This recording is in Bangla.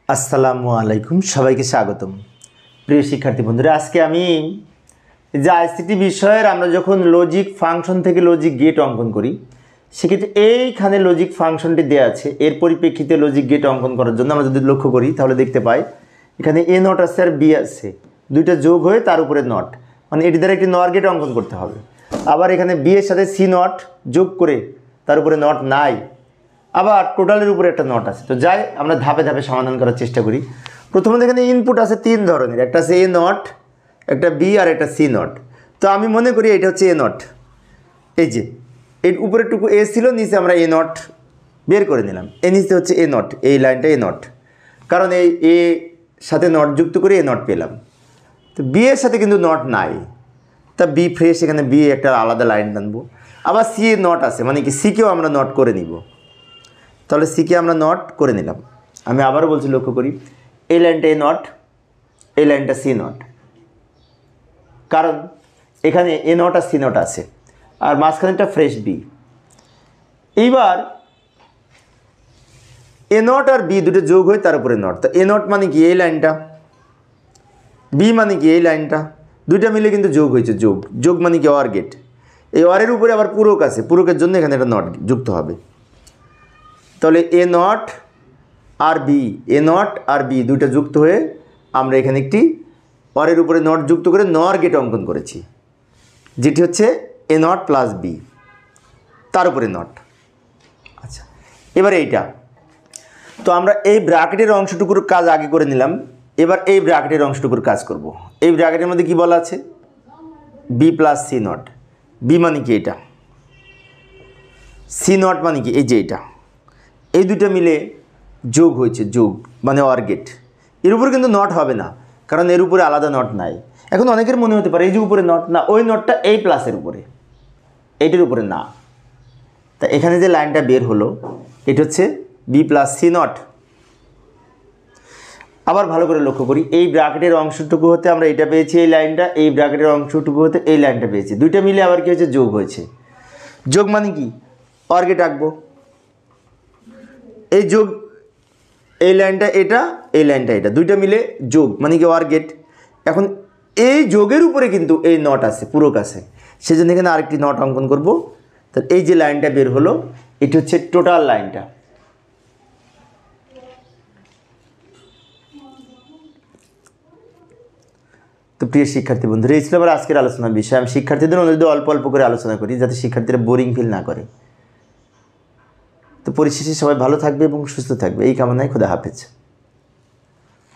আসসালামু আলাইকুম, সবাইকে স্বাগতম। প্রিয় শিক্ষার্থী বন্ধুরা, আজকে আমি যে আইসিটি বিষয়ের আমরা যখন লজিক ফাংশন থেকে লজিক গেট অঙ্কন করি, সেক্ষেত্রে এইখানে লজিক ফাংশনটি দেওয়া আছে। এর পরিপ্রেক্ষিতে লজিক গেট অঙ্কন করার জন্য আমরা যদি লক্ষ্য করি তাহলে দেখতে পাই এখানে এ নট আছে আর বি আছে, দুইটা যোগ হয়ে তার উপরে নট, মানে এটি দ্বারা একটি নর গেট অঙ্কন করতে হবে। আবার এখানে বি এর সাথে সি নট যোগ করে তার উপরে নট নাই, আবার টোটালের উপরে একটা নট আছে। তো যাই আমরা ধাপে ধাপে সমাধান করার চেষ্টা করি। প্রথমত এখানে ইনপুট আছে তিন ধরনের, একটা আছে এ নট, একটা বি আর একটা সি নট। তো আমি মনে করি এটা হচ্ছে এ নট। এই যে এর উপরেরটুকু এ ছিল, নিচে আমরা এ নট বের করে নিলাম। এ নিচে হচ্ছে এ নট, এই লাইনটা এ নট, কারণ এই এ সাথে নট যুক্ত করে এ নট পেলাম। তো বি এর সাথে কিন্তু নট নাই, তা বি ফ্রেশ, এখানে বি একটা আলাদা লাইন টানবো। আবার সি এ নট আছে, মানে কি সিকেও আমরা নট করে নিব। তাহলে সিকে আমরা নট করে নিলাম। আমি আবারও বলছি, লক্ষ্য করি এই লাইনটা এ নট, এই লাইনটা সি নট, কারণ এখানে এ নট আর সি নট আছে, আর মাঝখানেটা ফ্রেশ বি। এইবার এ নট আর বি দুটো যোগ হয়ে তার উপরে নট। তো এ নট মানে কি এই লাইনটা, বি মানে কি এই লাইনটা, দুইটা মিলে কিন্তু যোগ হয়েছে। যোগ যোগ মানে কি অর গেট। এই অরের উপরে আবার পূরক আছে, পূরকের জন্য এখানে একটা নট যুক্ত হবে। তাহলে এ নট আর বি, এ নট আর বি দুইটা যুক্ত হয়ে আমরা এখানে একটি অরের উপরে নট যুক্ত করে নর গেট অঙ্কন করেছি, যেটি হচ্ছে এ নট প্লাস বি, তার উপরে নট। আচ্ছা, এবারে এইটা তো আমরা এই ব্র্যাকেটের অংশটুকুর কাজ আগে করে নিলাম। এবার এই ব্র্যাকেটের অংশটুকুর কাজ করব। এই ব্র্যাকেটের মধ্যে কি বলা আছে, B plus C not. B মানে কি এটা, সি নট মানে কি এই যে এটা, এই দুটো মিলে যোগ হয়েছে, যোগ মানে অর গেট। এর উপরে কিন্তু নট হবে না, কারণ এর উপরে আলাদা নট নাই। এখন অনেকের মনে হতে পারে এই যে উপরে নট না, ওই নটটা এই প্লাসের উপরে, এইটির উপরে না। তা এখানে যে লাইনটা বের হলো এটা হচ্ছে বি প্লাস সি নট। আবার ভালো করে লক্ষ্য করি, এই ব্র্যাকেটের অংশটুকু হতে আমরা এটা পেয়েছি, এই লাইনটা, এই ব্র্যাকেটের অংশটুকু হতে এই লাইনটা পেয়েছি, দুইটা মিলে আবার কি হয়েছে, যোগ হয়েছে। যোগ মানে কি অর গেট আঁকবো, এই যোগ, এই লাইনটা এটা, এই লাইনটা এটা, দুইটা মিলে যোগ মানে কি অর গেট। এখন এই যোগের উপরে কিন্তু এই নট আছে, পূরক আছে, সেজন্য এখানে আরেকটি নট অঙ্কন করব। তো এই যে লাইনটা বের হলো এটি হচ্ছে টোটাল লাইনটা। তো প্রিয় শিক্ষার্থী বন্ধুরা, এই ছিল আমার আজকের আলোচনার বিষয়। আমি শিক্ষার্থীদের অনুরোধে অল্প অল্প করে আলোচনা করি, যাতে শিক্ষার্থীরা বোরিং ফিল না করে। তো পরিশেষে সবাই ভালো থাকবে এবং সুস্থ থাকবে, এই কামনায় খোদা হাফেজ।